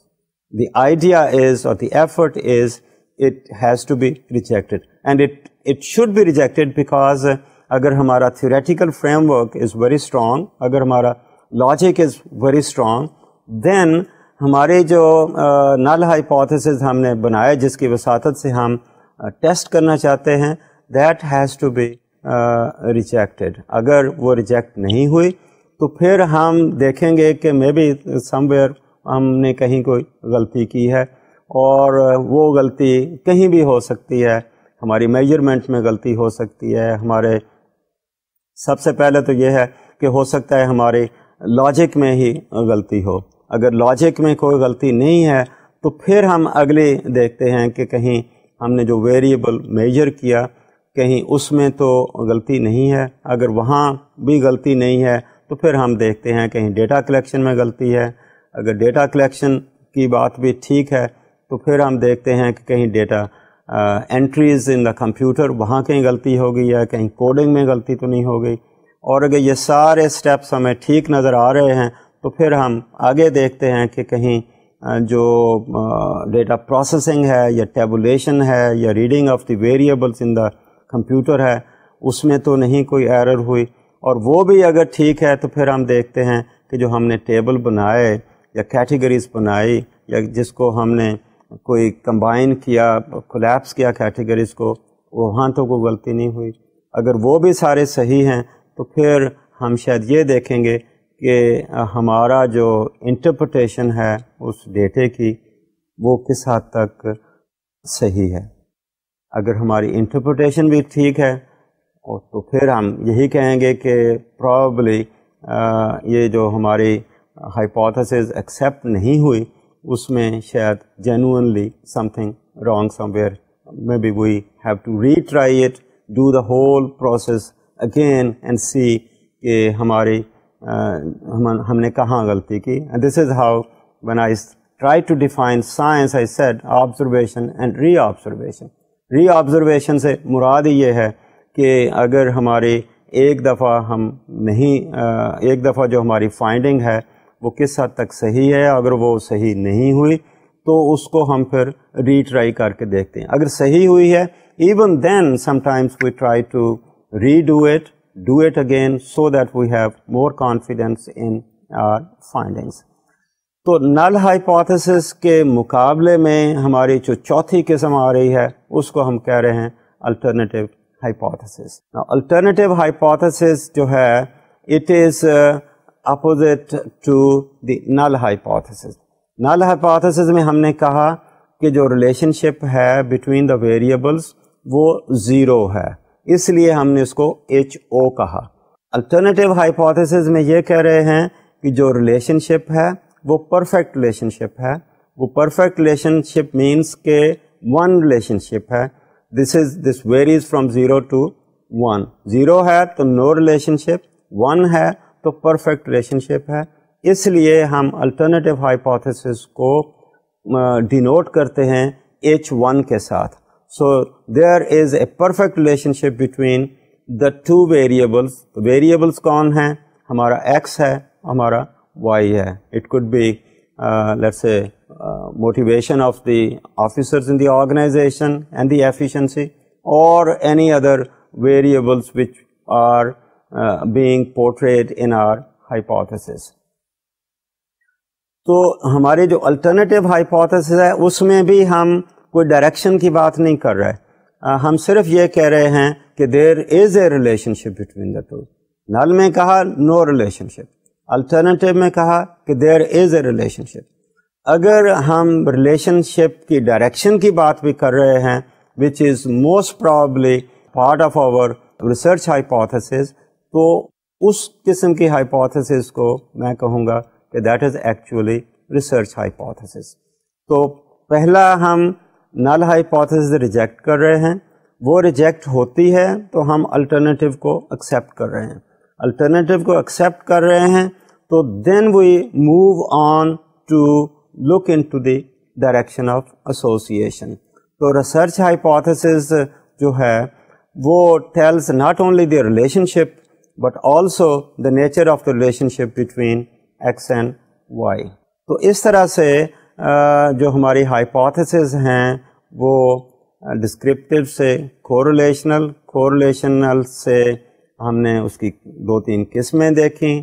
The idea is, or the effort is, it has to be rejected, and it should be rejected because اگر ہمارا theoretical framework is very strong, اگر ہمارا logic is very strong, then ہمارے جو null hypothesis ہم نے بنائے جس کی وساطت سے ہم ٹیسٹ کرنا چاہتے ہیں, that has to be rejected. اگر وہ ریجیکٹ نہیں ہوئی تو پھر ہم دیکھیں گے کہ مے بی somewhere ہم نے کہیں کوئی غلطی کی ہے, اور وہ غلطی کہیں بھی ہو سکتی ہے. ہماری میجرمنٹ میں غلطی ہو سکتی ہے, ہمارے سب سے پہلے تو یہ ہے کہ ہو سکتا ہے ہمارے لاجک میں ہی غلطی ہو. اگر لاجک میں کوئی غلطی نہیں ہے تو پھر ہم اگلے دیکھتے ہیں کہ کہیں ہم نے جو ویریبل میجر کیا کہیں اس میں تو غلطی نہیں ہے. اگر وہاں بھی غلطی نہیں ہے تو پھر ہم دیکھتے ہیں کہیں ڈیٹا کلیکشن میں غلطی ہے. اگر ڈیٹا کلیکشن کی بات بھی ٹھیک ہے تو پھر ہم دیکھتے ہیں کہ کہیں data entries in the computer وہاں کہیں غلطی ہو گئی ہے, کہیں کوڈنگ میں غلطی تو نہیں ہو گئی. اور اگر یہ سارے سٹیپس ہمیں ٹھیک نظر آ رہے ہیں تو پھر ہم آگے دیکھتے ہیں کہ کہیں جو ڈیٹا پروسیسنگ ہے یا ٹیبولیشن ہے یا reading of the variables in the computer ہے اس میں تو نہیں کوئی ایرر ہوئی. اور وہ بھی اگر ٹھیک ہے تو پھر ہم دیکھتے ہیں کہ جو ہم نے ٹیبل بنائے یا کیٹیگریز بنائی یا جس کو ہم نے کوئی کمبائن کیا, کولیپس کیا کیٹیگریز کو, وہاں تو کوئی غلطی نہیں ہوئی. اگر وہ بھی سارے صحیح ہیں تو پھر ہم شاید یہ دیکھیں گے کہ ہمارا جو انٹرپریٹیشن ہے اس ڈیٹے کی وہ کس حد تک صحیح ہے. اگر ہماری انٹرپریٹیشن بھی ٹھیک ہے تو پھر ہم یہی کہیں گے کہ پرابلی یہ جو ہماری ہائپوتھیسس ایکسیپٹ نہیں ہوئی اس میں شاید genuinely something wrong somewhere. Maybe we have to retry it, do the whole process again and see کہ ہماری ہم نے کہاں غلطی کی. And this is how when I try to define science, I said observation and re-observation. Re-observation سے مراد یہ ہے کہ اگر ہماری ایک دفعہ جو ہماری فائنڈنگ ہے وہ کس حد تک صحیح ہے, اگر وہ صحیح نہیں ہوئی تو اس کو ہم پھر ری ٹرائی کر کے دیکھتے ہیں. اگر صحیح ہوئی ہے Even then, sometimes we try to redo it, do it again, so that we have more confidence in our findings. تو نل ہائپوتھیسس کے مقابلے میں ہماری جو چوتھی قسم آ رہی ہے اس کو ہم کہہ رہے ہیں الٹرنیٹیو ہائپوتھیسس. الٹرنیٹیو ہائپوتھیسس جو ہے it is opposite to the null hypothesis. Null hypothesis میں ہم نے کہا کہ جو ریلیشن شپ ہے بٹوین دا ویریبلس وہ زیرو ہے, اس لیے ہم نے اس کو ایچ او کہا. الٹرنیٹیو ہائپوتھیسس میں یہ کہہ رہے ہیں کہ جو ریلیشن شپ ہے وہ پرفیکٹ ریلیشن شپ ہے. وہ پرفیکٹ ریلیشن شپ مینس کہ ون ریلیشن شپ ہے. This varies from 0 to 1. 0 ہے تو نو ریلیشن شپ, 1 ہے تو پرفیکٹ ریلیشن شپ ہے. اس لیے ہم الٹرنیٹیو ہائپوتھیسس کو ڈینوٹ کرتے ہیں H1 کے ساتھ. So there is a perfect relationship between the two variables. Variables کون ہیں؟ ہمارا ایکس ہے, ہمارا وائی ہے. It could be let's say motivation of the officers in the organization and the efficiency, or any other variables which are being portrayed in our hypothesis. تو ہماری جو alternative hypothesis ہے اس میں بھی ہم کوئی ڈائریکشن کی بات نہیں کر رہے, ہم صرف یہ کہہ رہے ہیں کہ there is a relationship between the two. Null میں کہا نو ریلیشن شپ, الٹرنیٹیو میں کہا کہ دیر از اے ریلیشن شپ. اگر ہم ریلیشن شپ کی ڈائریکشن کی بات بھی کر رہے ہیں which is most probably part of our research hypothesis, تو اس قسم کی ہائپوتھیسس کو میں کہوں گا کہ that is actually research hypothesis. تو پہلا ہم نل ہائپوتھیسس ریجیکٹ کر رہے ہیں, وہ ریجیکٹ ہوتی ہے تو ہم الٹرنیٹیو کو ایکسیپٹ کر رہے ہیں. الٹرنیٹیو کو ایکسیپٹ کر رہے ہیں تو then we move on to look into the direction of association. تو research hypothesis جو ہے وہ tells not only the relationship but also the nature of the relationship between x and y. تو اس طرح سے جو ہماری hypothesis ہیں وہ descriptive سے correlational سے ہم نے اس کی 2-3 قسمیں دیکھیں.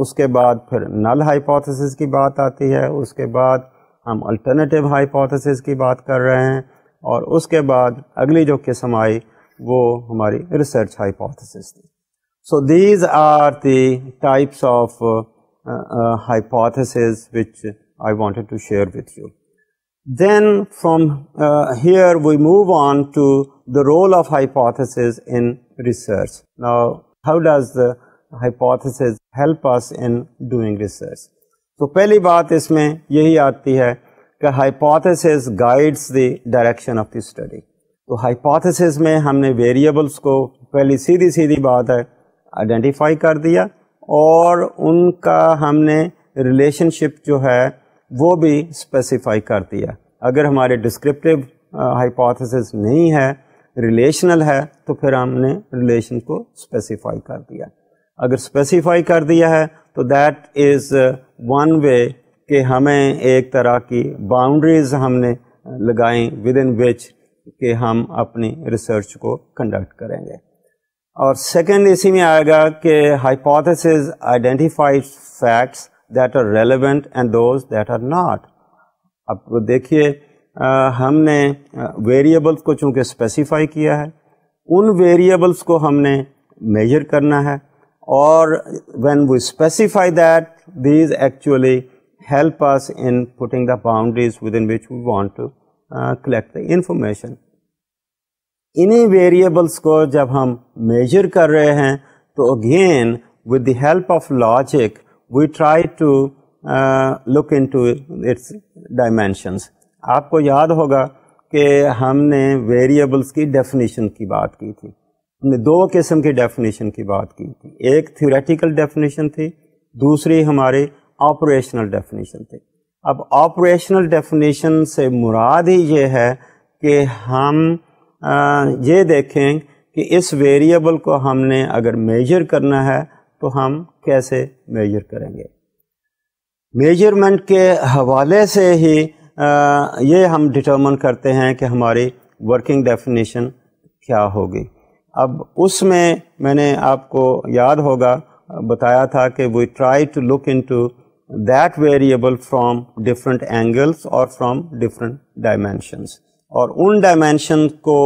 اس کے بعد پھر نل ہائپوتھیسس کی بات آتی ہے, اس کے بعد ہم الٹرنیٹیو ہائپوتھیسس کی بات کر رہے ہیں, اور اس کے بعد اگلی جو قسم آئی وہ ہماری ریسرچ ہائپوتھیسس تھی. So these are the types of hypotheses which I wanted to share with you. Then from here we move on to the role of hypotheses in research. Now how does the hypothesis help us in doing research. تو پہلی بات اس میں یہی آتی ہے کہ hypothesis guides the direction of the study. تو hypothesis میں ہم نے variables کو پہلی سیدھی بات ہے آئیڈینٹیفائی کر دیا, اور ان کا ہم نے ریلیشن شپ جو ہے وہ بھی اسپیسیفائی کر دیا. اگر ہمارے ڈسکرپٹیو hypothesis نہیں ہے, ریلیشنل ہے, تو پھر ہم نے ریلیشن کو اسپیسیفائی کر دیا. اگر اسپیسیفائی کر دیا ہے تو دیٹ از ون وے کہ ہمیں ایک طرح کی باؤنڈریز ہم نے لگائیں ود ان وچ کہ ہم اپنی ریسرچ کو کنڈکٹ کریں گے. اور سیکنڈ اسی میں آئے گا کہ hypotheses identify facts that are relevant and those that are not. اب دیکھیے ہم نے ویریبلس کو چونکہ اسپیسیفائی کیا ہے, ان ویریبلس کو ہم نے میجر کرنا ہے, اور when we specify that, these actually help us in putting the boundaries within which we want to collect the information. انہی ویریبلس کو جب ہم میجر کر رہے ہیں تو again with the help of logic we try to look into its dimensions. آپ کو یاد ہوگا کہ ہم نے ویریبلس کی ڈیفینیشن کی بات کی تھی. ہم نے 2 قسم کی ڈیفینیشن کی بات کی تھی. ایک تھیوریٹیکل ڈیفینیشن تھی, دوسری ہماری آپریشنل ڈیفینیشن تھی. اب آپریشنل ڈیفینیشن سے مراد ہی یہ ہے کہ ہم یہ دیکھیں کہ اس ویریبل کو ہم نے اگر میجر کرنا ہے تو ہم کیسے میجر کریں گے. میجرمنٹ کے حوالے سے ہی یہ ہم ڈٹرمن کرتے ہیں کہ ہماری ورکنگ ڈیفینیشن کیا ہوگی. اب اس میں نے آپ کو یاد ہوگا بتایا تھا کہ we try to look into that variable from different angles اور فرام ڈفرینٹ ڈائمینشنس, اور ان ڈائمینشن کو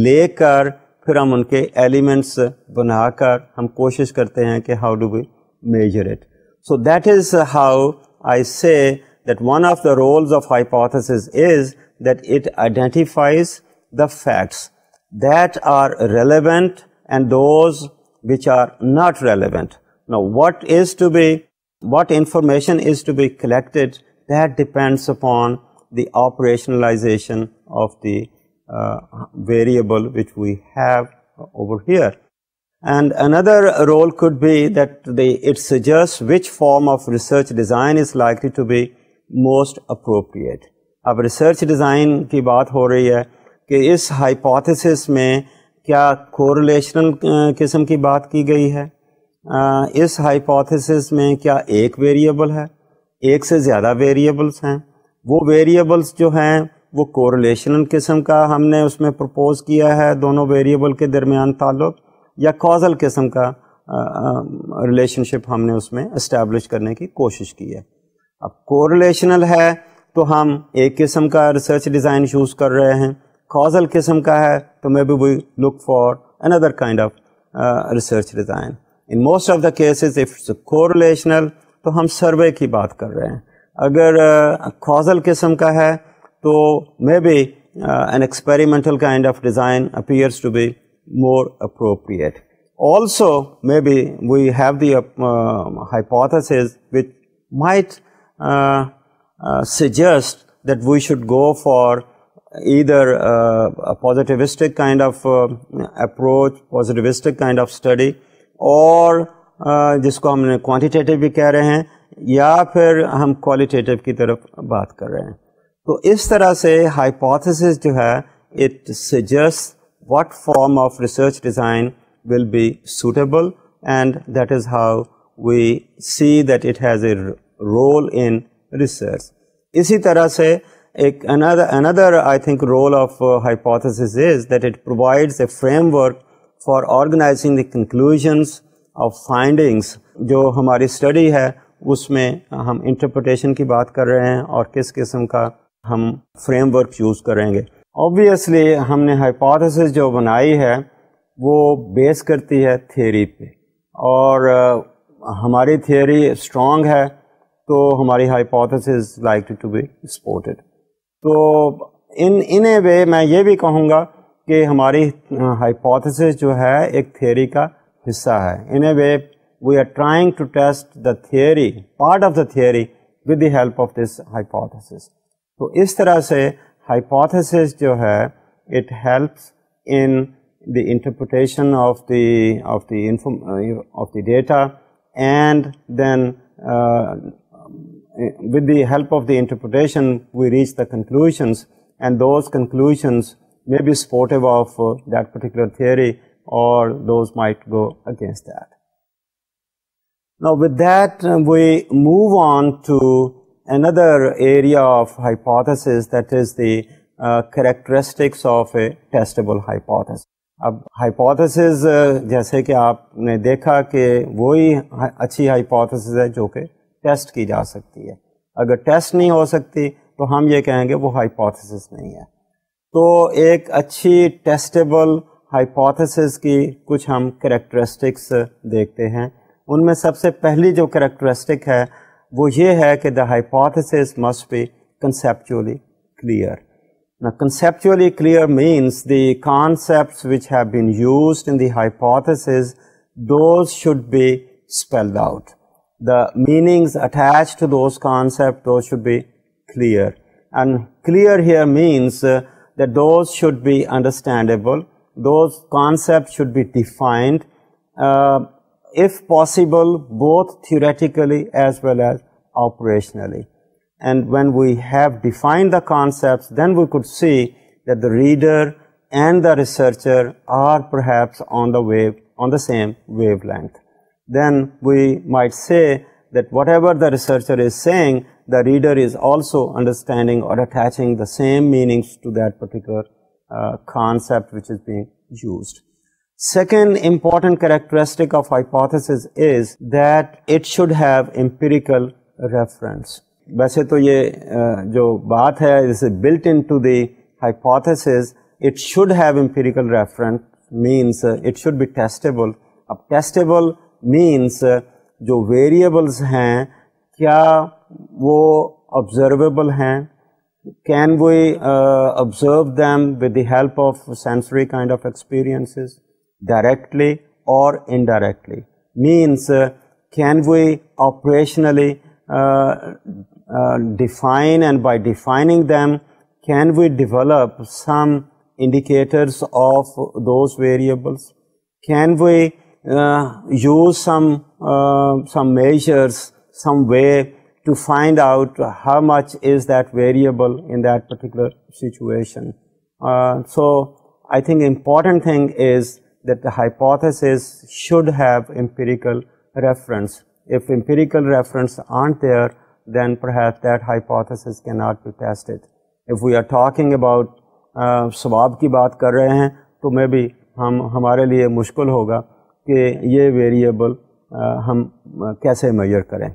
لے کر پھر ہم ان کے ایلیمنٹس بنا کر ہم کوشش کرتے ہیں کہ how do we measure it. So that is how I say that one of the roles of hypothesis is that it identifies the facts that are relevant and those which are not relevant. Now, what information is to be collected, that depends upon the operationalization of the variable which we have over here. And another role could be that it suggests which form of research design is likely to be most appropriate. اب research design کی بات ہو رہی ہے کہ اس hypothesis میں کیا correlational قسم کی بات کی گئی ہے, اس ہائپوتھیسس میں کیا ایک ویریبل ہے, ایک سے زیادہ ویریبلس ہیں, وہ ویریبلس جو ہیں وہ کوریلیشنل قسم کا ہم نے اس میں پرپوز کیا ہے دونوں ویریبل کے درمیان تعلق, یا کازل قسم کا ریلیشن شپ ہم نے اس میں اسٹیبلش کرنے کی کوشش کی ہے. اب کوریلیشنل ہے تو ہم ایک قسم کا ریسرچ ڈیزائن یوز کر رہے ہیں, کازل قسم کا ہے تو may be we look for another kind of research design. In most of the cases if it's correlational تو ہم سروے کی بات کر رہے ہیں, اگر کازل قسم کا ہے تو مے be an experimental kind of design appears to be more appropriate. Also, maybe we have the hypothesis which might suggest that we should go for either a positivistic kind of approach, positivistic kind of study, اور جس کو ہم نے quantitative بھی کہہ رہے ہیں, یا پھر ہم کوالٹیٹیو کی طرف بات کر رہے ہیں. تو اس طرح سے ہائپوتھیسس جو ہے it suggest what form of research design will be suitable, and that is how we see that it has a role in research. اسی طرح سے ایک another I think role of hypothesis is that it provides a framework for organizing the conclusions of findings. جو ہماری study ہے اس میں ہم interpretation کی بات کر رہے ہیں اور کس قسم کا ہم فریم ورک یوز کریں گے. اوبویسلی ہم نے ہائپوتھیسس جو بنائی ہے وہ بیس کرتی ہے تھیوری پہ, اور ہماری تھیوری اسٹرانگ ہے تو ہماری hypothesis like to be supported. تو ان اے وے میں یہ بھی کہوں گا کہ ہماری ہائپوتھیسس جو ہے ایک تھیوری کا حصہ ہے. In a way we are trying to test the theory, part of the theory with the help of this hypothesis. تو اس طرح سے hypothesis جو ہے it helps in the interpretation of the data, and then with the help of the interpretation we reach the conclusions, and those conclusions may be supportive of that particular theory, or those might go against that. Now with that we move on to another area of hypothesis, that is the characteristics of a testable hypothesis. اب hypothesis جیسے کہ آپ نے دیکھا کہ وہی اچھی hypothesis ہے جو کہ ٹیسٹ کی جا سکتی ہے. اگر ٹیسٹ نہیں ہو سکتی تو ہم یہ کہیں گے وہ hypothesis نہیں ہے. تو ایک اچھی ٹیسٹیبل hypothesis کی کچھ ہم characteristics دیکھتے ہیں. ان میں سب سے پہلی جو characteristic ہے وہ یہ ہے کہ the hypothesis must be conceptually clear. Now conceptually clear means the concepts which have been used in the hypothesis, those should be spelled out. The meanings attached to those concepts, those should be clear. And clear here means that those should be understandable, those concepts should be defined, if possible, both theoretically as well as operationally. And when we have defined the concepts, then we could see that the reader and the researcher are perhaps on the same wavelength. Then we might say that whatever the researcher is saying, the reader is also understanding or attaching the same meanings to that particular concept which is being used. Second important characteristic of hypothesis is that it should have empirical reference. ویسے تو یہ جو بات ہے اس built into the hypothesis, it should have empirical reference means it should be testable. اب testable means جو variables ہیں کیا وہ observable ہیں, can we observe them with the help of sensory kind of experiences, directly or indirectly, means can we operationally define, and by defining them can we develop some indicators of those variables, can we use some measures, some way to find out how much is that variable in that particular situation. So I think important thing is that the hypothesis should have empirical reference. If empirical reference aren't there, then perhaps that hypothesis cannot be tested. If we are talking about ثواب کی بات کر رہے ہیں تو میں بھی ہمارے لیے مشکل ہوگا کہ یہ ویریبل ہم کیسے میئر کریں.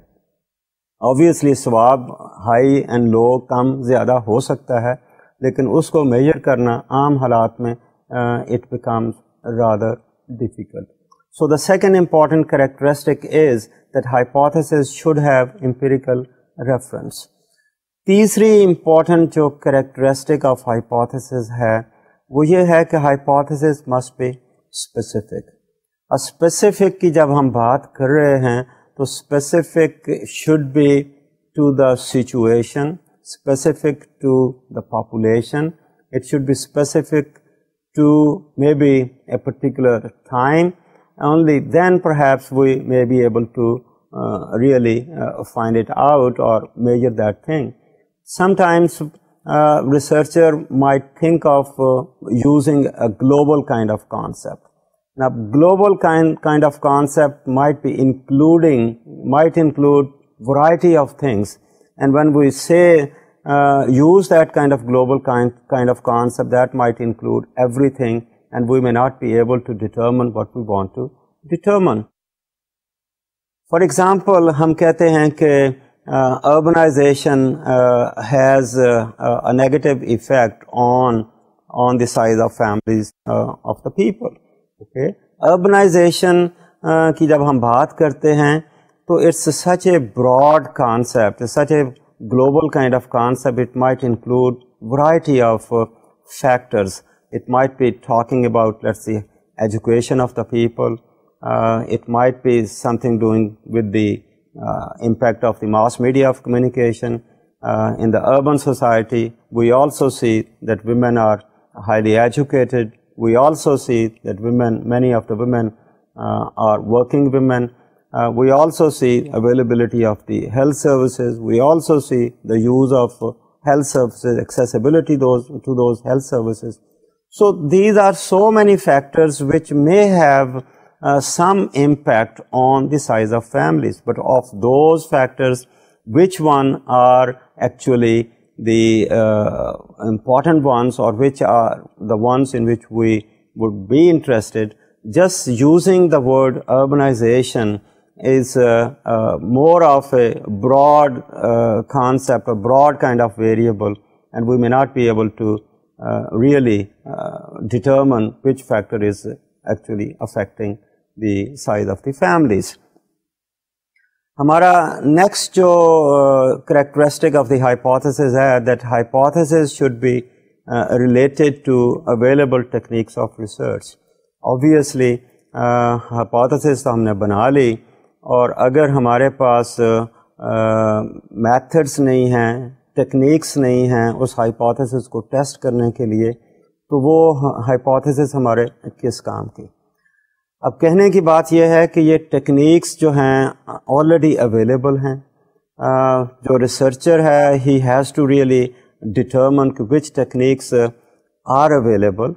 آبویسلی ثواب ہائی اینڈ لو کم زیادہ ہو سکتا ہے, لیکن اس کو میئر کرنا عام حالات میں it becomes rather difficult. So the second important characteristic is that hypothesis should have empirical reference. تیسری important جو characteristic of hypothesis ہے وہ یہ ہے کہ hypothesis must be specific. specific کی جب ہم بات کر رہے ہیں تو specific should be to the situation, specific to the population, it should be specific to maybe a particular time. Only then perhaps we may be able to really find it out or measure that thing. Sometimes researcher might think of using a global kind of concept. Now global kind of concept might include variety of things, and when we say use that kind of global kind of concept, that might include everything, and we may not be able to determine what we want to determine. For example, ہم کہتے ہیں کہ urbanization has a negative effect on the size of families of the people. Okay, urbanization کی جب ہم بات کرتے ہیں تو it's such a broad concept, it's such a global kind of concept. It might include variety of factors. It might be talking about, let's say, education of the people. It might be something doing with the impact of the mass media of communication. In the urban society, we also see that women are highly educated. We also see that many of the women are working women. We also see availability of the health services. We also see the use of health services, accessibility to those health services. So these are so many factors which may have some impact on the size of families. But of those factors, which one are actually the important ones, or which are the ones in which we would be interested? Just using the word urbanization is more of a broad concept, a broad kind of variable, and we may not be able to really determine which factor is actually affecting the size of the families. ہمارا next جو characteristic of the hypothesis ہے that hypothesis should be related to available techniques of research. Obviously hypothesis تو ہم نے بنا لی, اور اگر ہمارے پاس میتھڈس نہیں ہیں, ٹیکنیکس نہیں ہیں اس ہائپوتھیسس کو ٹیسٹ کرنے کے لیے, تو وہ ہائپوتھیسس ہمارے کس کام کی. اب کہنے کی بات یہ ہے کہ یہ ٹیکنیکس جو ہیں آلریڈی اویلیبل ہیں. جو ریسرچر ہے he has to really determine کہ وچ ٹیکنیکس آر اویلیبل.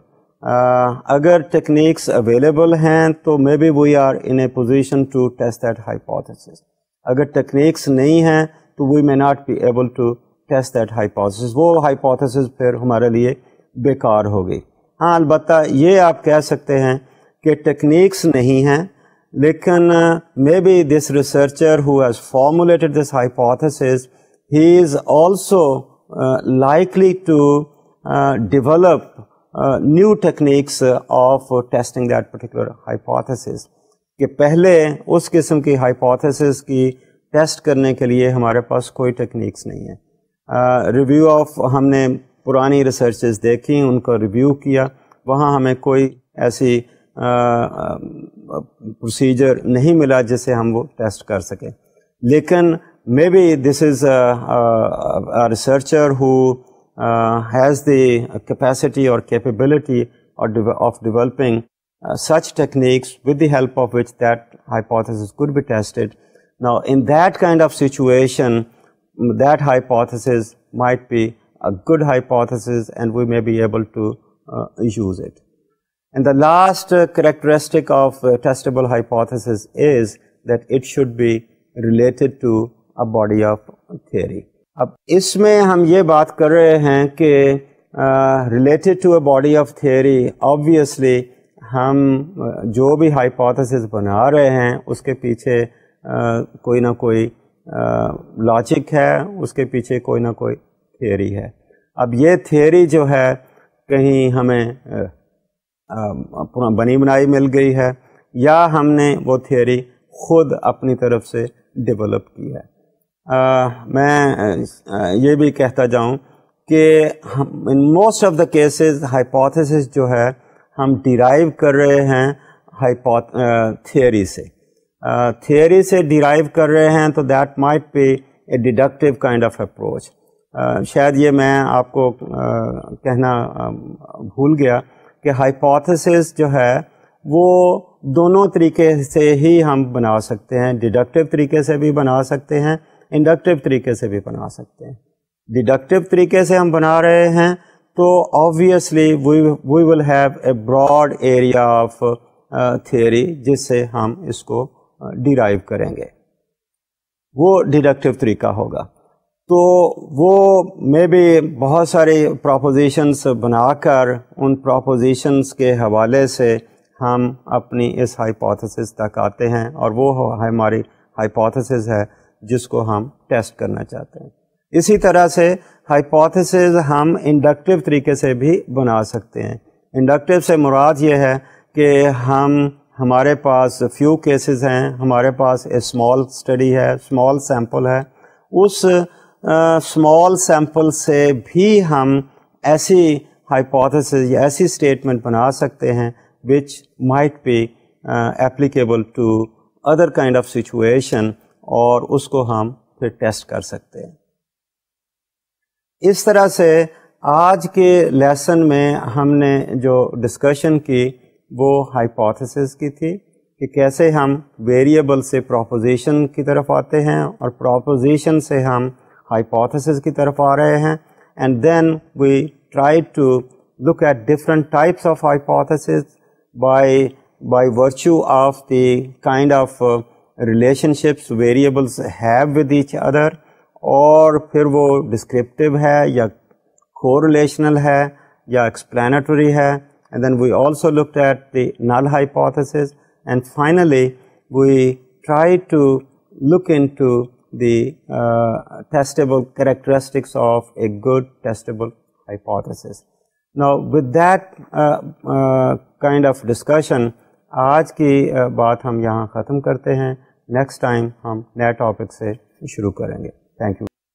اگر ٹیکنیکس اویلیبل ہیں تو may be we are in a position to test that hypothesis. اگر ٹیکنیکس نہیں ہیں تو we may not be able to test that hypothesis. وہ hypothesis پھر ہمارے لیے بیکار ہوگی. ہاں البتہ یہ آپ کہہ سکتے ہیں کہ ٹیکنیکس نہیں ہیں, لیکن may be this researcher who has formulated this hypothesis, he is also likely to develop new techniques of testing that particular hypothesis. کہ پہلے اس قسم کی ہائپوتھیسس کی ٹیسٹ کرنے کے لیے ہمارے پاس کوئی ٹیکنیکس نہیں ہے. ریویو آف ہم نے پرانی ریسرچز دیکھی, ان کو ریویو کیا, وہاں ہمیں کوئی ایسی پروسیجر نہیں ملا جس سے ہم وہ ٹیسٹ کر سکیں. لیکن may be this is a researcher who has the capacity or capability of developing such techniques with the help of which that hypothesis could be tested. Now, in that kind of situation, that hypothesis might be a good hypothesis and we may be able to use it. And the last characteristic of testable hypothesis is that it should be related to a body of theory. اب اس میں ہم یہ بات کر رہے ہیں کہ related to a body of theory, obviously ہم جو بھی ہائپوتھیسس بنا رہے ہیں اس کے پیچھے کوئی نہ کوئی لاجک ہے, اس کے پیچھے کوئی نہ کوئی تھیوری ہے. اب یہ تھیوری جو ہے کہیں ہمیں بنی بنائی مل گئی ہے یا ہم نے وہ تھیوری خود اپنی طرف سے ڈیولپ کی ہے. میں یہ بھی کہتا جاؤں کہ ان most of the cases hypothesis جو ہے ہم ڈیرائیو کر رہے ہیں تھیوری سے. تھیوری سے ڈیرائیو کر رہے ہیں تو that might be a deductive kind of approach. شاید یہ میں آپ کو کہنا بھول گیا کہ ہائپوتھیسس جو ہے وہ دونوں طریقے سے ہی ہم بنا سکتے ہیں. ڈیڈکٹیو طریقے سے بھی بنا سکتے ہیں, انڈکٹیو طریقے سے بھی بنا سکتے ہیں. ڈیڈکٹیو طریقے سے ہم بنا رہے ہیں تو obviously we will have a broad area of theory جس سے ہم اس کو ڈیرائیو کریں گے, وہ ڈیڈکٹیو طریقہ ہوگا. تو وہ میں بھی بہت سارے پروپوزیشنس بنا کر ان پروپوزیشنس کے حوالے سے ہم اپنی اس ہائپوتھیسس تک آتے ہیں اور وہ ہماری ہائپوتھیسس ہے جس کو ہم ٹیسٹ کرنا چاہتے ہیں. اسی طرح سے ہائپوتھیسس ہم انڈکٹیو طریقے سے بھی بنا سکتے ہیں. انڈکٹیو سے مراد یہ ہے کہ ہمارے پاس فیو کیسز ہیں, ہمارے پاس اے اسمال اسٹڈی ہے, اسمال سیمپل ہے, اس اسمال سیمپل سے بھی ہم ایسی ہائپوتھیسس یا ایسی اسٹیٹمنٹ بنا سکتے ہیں which might be applicable to other kind of situation اور اس کو ہم پھر ٹیسٹ کر سکتے ہیں. اس طرح سے آج کے لیسن میں ہم نے جو ڈسکشن کی وہ ہائپوتھیسس کی تھی کہ کیسے ہم ویریبل سے پروپوزیشن کی طرف آتے ہیں اور پروپوزیشن سے ہم ہائپوتھیسس کی طرف آ رہے ہیں. And then we try to look at different types of hypothesis by virtue of the kind of relationships variables have with each other, اور پھر وہ descriptive ہے یا correlational ہے یا explanatory ہے. And then we also looked at the null hypothesis, and finally we tried to look into the testable characteristics of a good testable hypothesis. Now with that kind of discussion, آج کی بات ہم یہاں ختم کرتے ہیں. Next time ہم نئے ٹاپک سے شروع کریں گے. Thank you.